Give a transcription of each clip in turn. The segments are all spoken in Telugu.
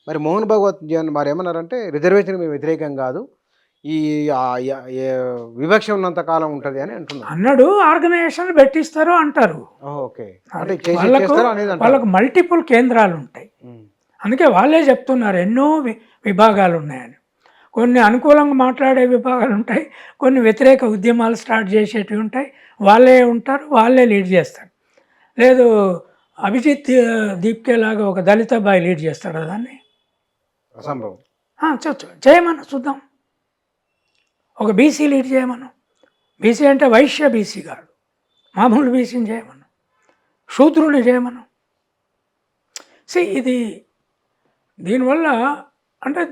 మరి మోహన్ భగవత్ మరేమన్నారంటే రిజర్వేషన్‌కి మేము వ్యతిరేకం గాదు. ఈ ఆహ్, య య వివక్ష ఉన్నంత కాలం ఉంటది అని అంటున్నారు. అన్నాడు. ఆర్గనైజేషన్‌లు పెట్టిస్తారు అంటారు. ఓహ్! ఓకే. అది అంటే వాళ్ళకు చేస్తారా అనేదంటారు. వాళ్ళకు మల్టిపుల్ కేంద్రాలుంటాయి. హ్మ్. అందుకే వాళ్ళే చెప్తున్నారు ఎన్నో విభాగాలున్నాయని. కొన్ని అనుకూలంగా మాట్లాడే విభాగాలుంటాయి. కొన్ని వ్యతిరేక ఉద్యమాలు స్టార్ట్ చేసేటివి ఉంటాయి. వాళ్ళే ఉంటారు. వాళ్ళే లీడ్ చేస్తారు. లేదు అభిజిత్ దీప్కే లాగా ఒక దళిత అబ్బాయి లీడ్ చేస్తాడా దాన్ని? అసంభవం. చేయమను చూద్దాం. ఒక బీసీ లీడ్ చేయమను. బీసీ అంటే వైశ్య బీసీ కాదు. మామూలు బీసీని చేయమను. శూద్రుని చేయమను. ఇది దీనివల్ల అంటే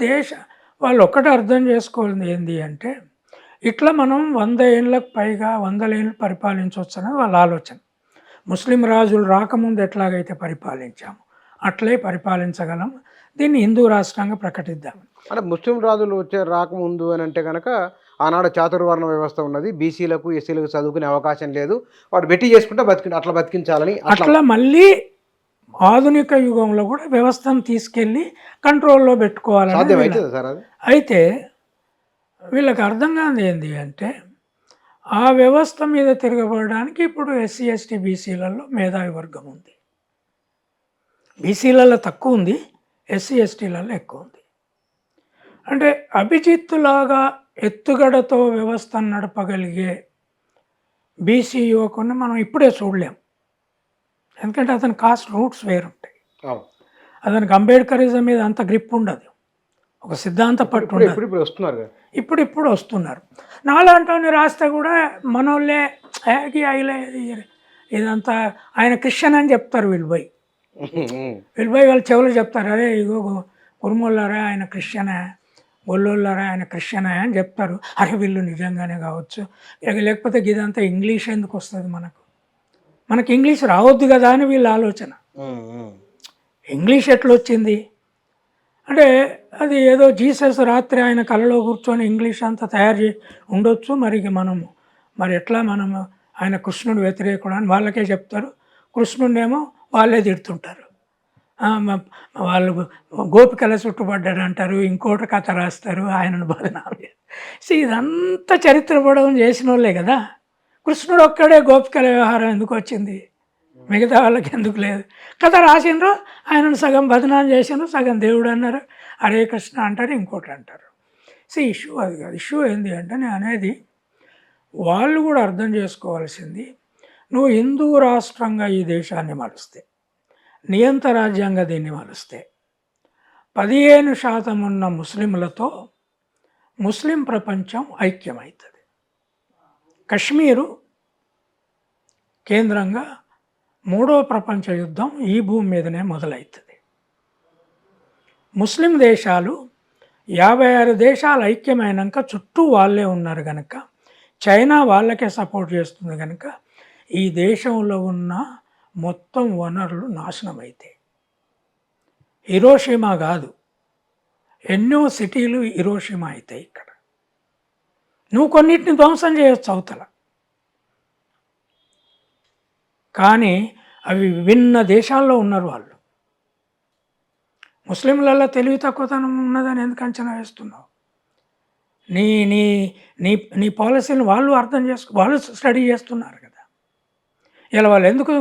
వాళ్ళు ఒక్కటే అర్థం చేసుకోవాల్సింది ఏంది అంటే, ఇట్లా మనం 100 ఏళ్ళకు పైగా 100 ఏళ్ళు పరిపాలించవచ్చు అనేది వాళ్ళ ఆలోచన. ముస్లిం రాజులు రాకముందు ఎట్లాగైతే పరిపాలించాము అట్లే పరిపాలించగలం. దీన్ని హిందూ రాష్ట్రంగా ప్రకటిద్దాం. అంటే ముస్లిం రాజులు రాకముందు అనంటే గనక ఆనాడు చాతుర్వర్ణ వ్యవస్థ ఉన్నది. బీసీలకు, ఎస్సీలకు చదువుకునే అవకాశం లేదు. వాడు బెట్టి చేసుకుంటే అట్లా బతికించాలని అట్లా మళ్ళీ ఆధునిక యుగంలో కూడా వ్యవస్థను తీసుకెళ్ళి కంట్రోల్‌లో పెట్టుకోవాలని సాధ్యమైతదా సార్ అది? అయితే వీళ్ళకి అర్థం కానిది ఏంది అంటే, ఆ వ్యవస్థ మీద తిరగబడడానికి ఇప్పుడు ఎస్సీ, ఎస్టీ, బీసీలలో మేధావి వర్గం ఉంది. బీసీలలో తక్కువ ఉంది. ఎస్సీ, ఎస్టీలలో ఎక్కువ ఉంది. అంటే అభిజిత్ లాగా ఎత్తుగడతో వ్యవస్థను నడపగలిగే బీసీ యువకుడిని మనం ఇప్పుడే చూడలేం. ఎందుకంటే అతని కాస్ట్ రూట్స్ వేరుంటాయి. అతనికి అంబేద్కరిజం మీద అంత గ్రిప్ ఉండదు. ఒక సిద్ధాంత పట్టు ఉండదు. ఇప్పుడు వస్తున్నారు. నాలాంటి రాస్తే కూడా మనోళ్ళే అయిలే ఇదంతా ఆయన క్రిస్టియన్ అని చెప్తారు. వీళ్ళు పోయి వాళ్ళ చెవులు చెప్తారు, అరే ఇగో కురుమోళ్ళారా ఆయన క్రిస్టియనే, గొల్లోళ్ళారా ఆయన క్రిస్టియనే అని చెప్తారు. అరే వీళ్ళు నిజంగానే కావచ్చు. లేకపోతే ఇదంతా ఇంగ్లీష్ ఎందుకు వస్తుంది మనకి ఇంగ్లీష్ రావద్దు కదా అని వీళ్ళ ఆలోచన. ఇంగ్లీష్ ఎట్లొచ్చింది అంటే, అది ఏదో జీసస్ రాత్రి ఆయన కలలో కూర్చొని ఇంగ్లీష్ అంతా తయారు చేసి ఉండొచ్చు. మరి ఎట్లా మనము ఆయన కృష్ణుడు వ్యతిరేకుడు అని వాళ్ళకే చెప్తారు. కృష్ణుడినేమో వాళ్ళే తిడుతుంటారు. వాళ్ళు గోపికల చుట్టుపడ్డాడు అంటారు, ఇంకోటి కథ రాస్తారు, ఆయనను బదనాలు. ఇదంతా చరిత్ర పడవం చేసిన వాళ్ళే కదా. కృష్ణుడు ఒక్కడే గోపికల వ్యవహారం ఎందుకు వచ్చింది, మిగతా వాళ్ళకి ఎందుకు లేదు? కథ రాసిండ్రు, ఆయనను సగం బదనాలు చేసిండ్రు, సగం దేవుడు అన్నారు, హరే కృష్ణ అంటారు, ఇంకోటి అంటారు. ఇష్యూ అది కాదు. ఇష్యూ ఏంటి అంటే నేను అనేది, వాళ్ళు కూడా అర్థం చేసుకోవాల్సింది, నువ్వు హిందూ రాష్ట్రంగా ఈ దేశాన్ని మలుస్తే, నియంత రాజ్యాంగ దీన్ని మలుస్తే 15% ఉన్న ముస్లింలతో ముస్లిం ప్రపంచం ఐక్యమవుతుంది. కశ్మీరు కేంద్రంగా 3వ ప్రపంచ యుద్ధం ఈ భూమి మీదనే మొదలవుతుంది. ముస్లిం దేశాలు 56 దేశాలు ఐక్యమైనాక చుట్టూ వాళ్ళే ఉన్నారు కనుక, చైనా వాళ్ళకే సపోర్ట్ చేస్తుంది కనుక ఈ దేశంలో ఉన్న మొత్తం వనరులు నాశనం అవుతాయి. హిరోషిమా కాదు, ఎన్నో సిటీలు హిరోషిమా అవుతాయి. ఇక్కడ నువ్వు కొన్నిటిని ధ్వంసం చేయొచ్చు అవతల, కానీ అవి విభిన్న దేశాల్లో ఉన్నారు వాళ్ళు. ముస్లింలలో తెలివి తక్కువతనం ఉన్నదని ఎందుకు అంచనా వేస్తున్నావు? నీ నీ నీ నీ పాలసీని వాళ్ళు వాళ్ళు స్టడీ చేస్తున్నారు కదా. ఇలా వాళ్ళు ఎందుకు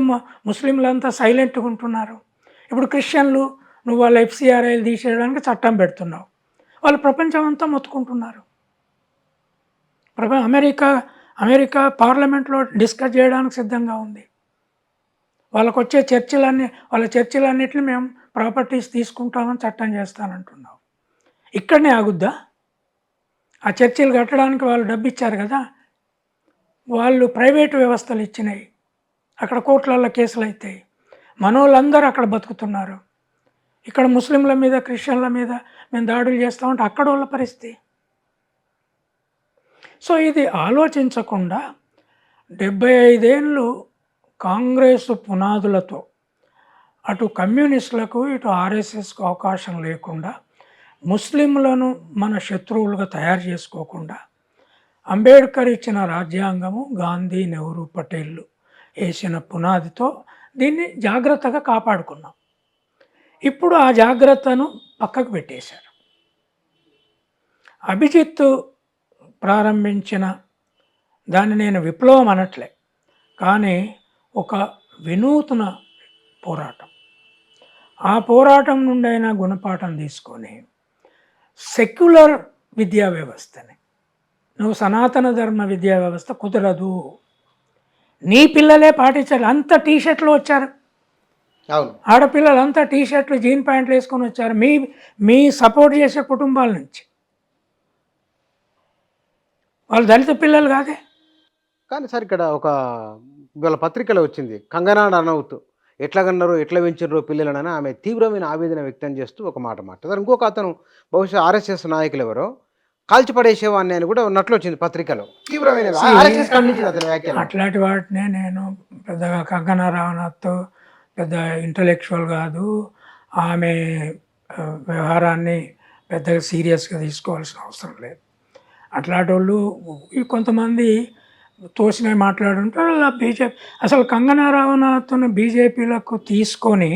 ముస్లింలంతా సైలెంట్గా ఉంటున్నారు? ఇప్పుడు క్రిస్టియన్లు నువ్వు వాళ్ళ ఎఫ్సిఆర్ఐలు తీసేయడానికి చట్టం పెడుతున్నావు, వాళ్ళు ప్రపంచం అంతా మొత్తుకుంటున్నారు. అమెరికా పార్లమెంట్లో డిస్కస్ చేయడానికి సిద్ధంగా ఉంది. వాళ్ళకు వచ్చే వాళ్ళ చర్చలన్నింటినీ మేము ప్రాపర్టీస్ తీసుకుంటామని చట్టం చేస్తానంటున్నావు. ఇక్కడనే ఆగుద్దా? ఆ చర్చలు కట్టడానికి వాళ్ళు డబ్బు ఇచ్చారు కదా, వాళ్ళు ప్రైవేటు వ్యవస్థలు ఇచ్చినాయి, అక్కడ కోర్టులలో కేసులు అవుతాయి, మనోళ్ళందరూ అక్కడ బతుకుతున్నారు. ఇక్కడ ముస్లింల మీద క్రిస్టియన్ల మీద మేము దాడులు చేస్తామంటే అక్కడ వాళ్ళ పరిస్థితి. ఇది ఆలోచించకుండా 75 ఏళ్ళు కాంగ్రెస్ పునాదులతో అటు కమ్యూనిస్టులకు ఇటు ఆర్ఎస్ఎస్కు అవకాశం లేకుండా, ముస్లింలను మన శత్రువులుగా తయారు చేసుకోకుండా, అంబేద్కర్ ఇచ్చిన రాజ్యాంగము, గాంధీ, నెహ్రూ, పటేళ్ళు వేసిన పునాదితో దీన్ని జాగ్రత్తగా కాపాడుకున్నాం. ఇప్పుడు ఆ జాగ్రత్తను పక్కకు పెట్టేశారు. అభిజిత్ ప్రారంభించిన దాన్ని నేను విప్లవం అనట్లే, కానీ ఒక వినూత్న పోరాటం. ఆ పోరాటం నుండి అయినా గుణపాఠం తీసుకొని సెక్యులర్ విద్యా వ్యవస్థని, నువ్వు సనాతన ధర్మ విద్యా వ్యవస్థ కుదరదు, నీ పిల్లలే పాటించాలి. అంత టీషర్ట్లు వచ్చారు, అవును, ఆడపిల్లలు అంతా టీషర్ట్లు జీన్ ప్యాంట్లు వేసుకొని వచ్చారు మీ సపోర్ట్ చేసే కుటుంబాల నుంచి. వాళ్ళు దళిత పిల్లలు కాదే. కానీ సార్ ఇక్కడ ఒక ఇవాళ పత్రికలో వచ్చింది, కంగనా రనౌత్ ఎట్లాగన్నారు ఎట్లా పెంచారో పిల్లలనని ఆమె తీవ్రమైన ఆవేదన వ్యక్తం చేస్తూ ఒక మాట మాట్లాడారు. ఇంకొక అతను బహుశా ఆర్ఎస్ఎస్ నాయకులు ఎవరో కాల్చి పడేసేవాడిని అని కూడా ఉన్నట్లు వచ్చింది పత్రికలో. తీవ్రమైన ఆర్ఎస్ఎస్ ఖండించింది అతని వ్యాఖ్యలు. అట్లాంటి వాటినే నేను పెద్దగా కంగనా రనౌత్ పెద్ద ఇంటలెక్చువల్ కాదు, ఆమె వ్యవహారాన్ని పెద్దగా సీరియస్గా తీసుకోవాల్సిన అవసరం లేదు. అట్లాంటి వాళ్ళు కొంతమంది తోసినవి మాట్లాడుంటారు. అలా బీజేపీ అసలు కంగనా రనౌత్ను బీజేపీలకు తీసుకొని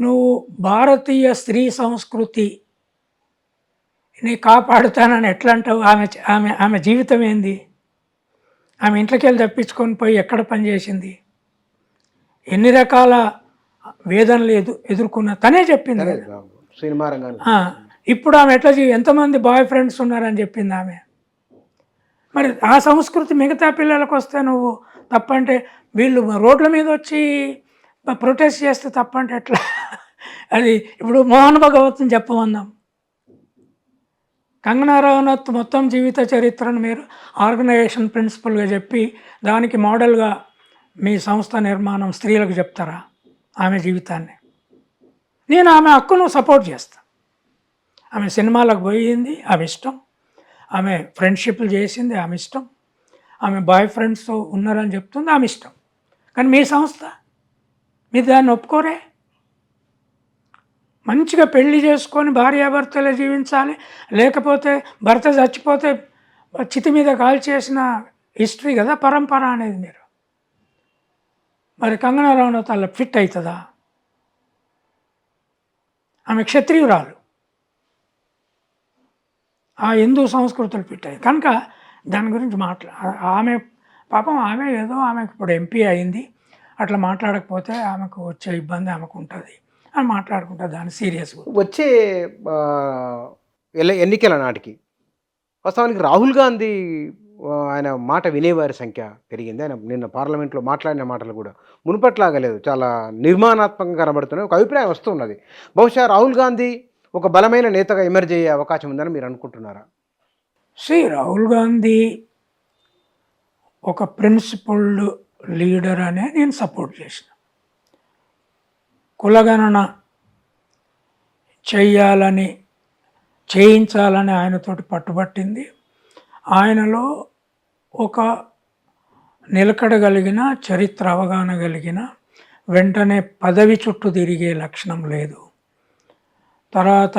నువ్వు భారతీయ స్త్రీ సంస్కృతిని కాపాడుతానని ఎట్లా అంటావు? ఆమె ఆమె ఆమె జీవితం ఏంది? ఆమె ఇంట్లోకి వెళ్ళి తప్పించుకొని పోయి ఎక్కడ పనిచేసింది? ఎన్ని రకాల వేదనలు ఎదుర్కొన్న తనే చెప్పింది కదా. సినిమా రంగాన్ని ఇప్పుడు ఆమె ఎట్లా ఎంతమంది బాయ్ ఫ్రెండ్స్ ఉన్నారని చెప్పింది ఆమె. మరి ఆ సంస్కృతి మిగతా పిల్లలకు వస్తే నువ్వు తప్పంటే, వీళ్ళు రోడ్ల మీద వచ్చి ప్రొటెస్ట్ చేస్తే తప్పంటే ఎట్లా? అది ఇప్పుడు మోహన్ భగవత్ని చెప్పమందాం. కంగనా రనౌత్ మొత్తం జీవిత చరిత్రను మీరు ఆర్గనైజేషన్ ప్రిన్సిపల్గా చెప్పి దానికి మోడల్గా మీ సంస్థ నిర్మాణం స్త్రీలకు చెప్తారా? ఆమె జీవితాన్ని నేను ఆమె హక్కును సపోర్ట్ చేస్తాను. ఆమె సినిమాలకు పోయింది, ఆమె ఇష్టం. ఆమె ఫ్రెండ్షిప్లు చేసింది, ఆమె ఇష్టం. ఆమె బాయ్ ఫ్రెండ్స్ ఉన్నారని చెప్తుంది, ఆమె ఇష్టం. కానీ మీ సంస్థ మీరు దాన్ని ఒప్పుకోరే? మంచిగా పెళ్లి చేసుకొని భార్యాభర్తలే జీవించాలి, లేకపోతే భర్త చచ్చిపోతే చితి మీద కాల్ చేసిన హిస్టరీ కదా పరంపర అనేది. మీరు మరి కంగనా రనౌత్ అలా ఫిట్ అవుతుందా? ఆమె క్షత్రియురాలు, ఆ హిందూ సంస్కృతులు ఫిట్ అయ్యి కనుక దాని గురించి ఆమె పాపం ఆమె ఏదో ఆమెకు ఇప్పుడు ఎంపీ అయింది, అట్లా మాట్లాడకపోతే ఆమెకు వచ్చే ఇబ్బంది ఆమెకు ఉంటుంది అని మాట్లాడుకుంటా దాన్ని సీరియస్గా. వచ్చే ఎన్నికల నాటికి వాస్తవానికి రాహుల్ గాంధీ ఆయన మాట వినేవారి సంఖ్య పెరిగింది. ఆయన నిన్న పార్లమెంట్లో మాట్లాడిన మాటలు కూడా మునుపట్లాగా లేదు, చాలా నిర్మాణాత్మకంగా కనబడుతున్నాయి. ఒక అభిప్రాయం వస్తున్నది, బహుశా రాహుల్ గాంధీ ఒక బలమైన నేతగా ఎమర్జ్ అయ్యే అవకాశం ఉందని మీరు అనుకుంటున్నారా? రాహుల్ గాంధీ ఒక ప్రిన్సిపల్డ్ లీడర్ అనే నేను సపోర్ట్ చేసిన. కులగణన చేయించాలని ఆయనతోటి పట్టుబట్టింది. ఆయనలో ఒక నిలకడగలిగిన చరిత్ర అవగాహన కలిగిన, వెంటనే పదవి చుట్టూ తిరిగే లక్షణం లేదు. తర్వాత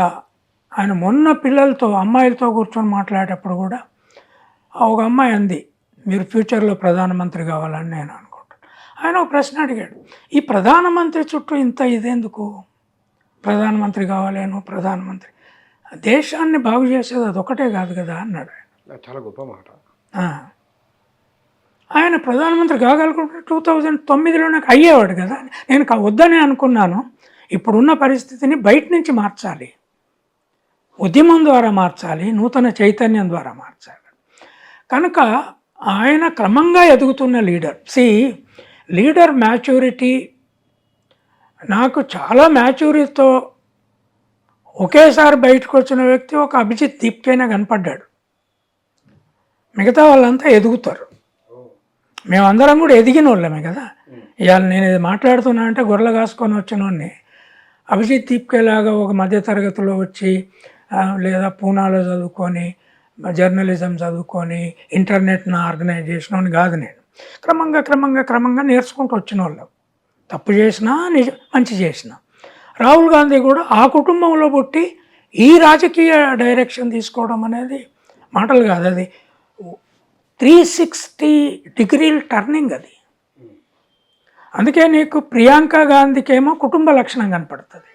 ఆయన మొన్న పిల్లలతో అమ్మాయిలతో కూర్చొని మాట్లాడేటప్పుడు కూడా ఒక అమ్మాయి అంది, మీరు ఫ్యూచర్లో ప్రధానమంత్రి కావాలని నేను అనుకుంటాను. ఆయన ఒక ప్రశ్న అడిగాడు, ఈ ప్రధానమంత్రి చుట్టూ ఇంత ఇదెందుకు? ప్రధానమంత్రి కావాలేను, ప్రధానమంత్రి దేశాన్ని బాగు చేసేది అదొకటే కాదు కదా అన్నాడు. చాలా గొప్ప మాట. ఆయన ప్రధానమంత్రి కాగలుగుంటే 2009లోనే అయ్యేవాడు కదా. నేను వద్దని అనుకున్నాను. ఇప్పుడున్న పరిస్థితిని బయట నుంచి మార్చాలి, ఉద్యమం ద్వారా మార్చాలి, నూతన చైతన్యం ద్వారా మార్చాలి. కనుక ఆయన క్రమంగా ఎదుగుతున్న లీడర్. లీడర్ మ్యాచ్యూరిటీ, నాకు చాలా మ్యాచ్యూరిటీతో ఒకేసారి బయటకు వచ్చిన వ్యక్తి ఒక అభిజిత్ దీప్కైనా కనపడ్డాడు. మిగతా వాళ్ళంతా ఎదుగుతారు. మేమందరం కూడా ఎదిగిన వాళ్ళమే కదా. ఇవాళ నేను ఇది మాట్లాడుతున్నా అంటే గొర్రెలు కాసుకొని వచ్చిన వాడిని. అభిజిత్ దీప్కేలాగా ఒక మధ్యతరగతిలో వచ్చి లేదా పూనాలో చదువుకొని జర్నలిజం చదువుకొని ఇంటర్నెట్ను ఆర్గనైజ్ చేసిన వాడిని కాదు నేను. క్రమంగా నేర్చుకుంటూ వచ్చిన వాళ్ళం. తప్పు చేసినా మంచి చేసిన. రాహుల్ గాంధీ కూడా ఆ కుటుంబంలో పుట్టి ఈ రాజకీయ డైరెక్షన్ తీసుకోవడం అనేది మాటలు కాదు, అది 360 డిగ్రీల టర్నింగ్ అది. అందుకే నీకు ప్రియాంక గాంధీకేమో కుటుంబ లక్షణం కనపడుతుంది,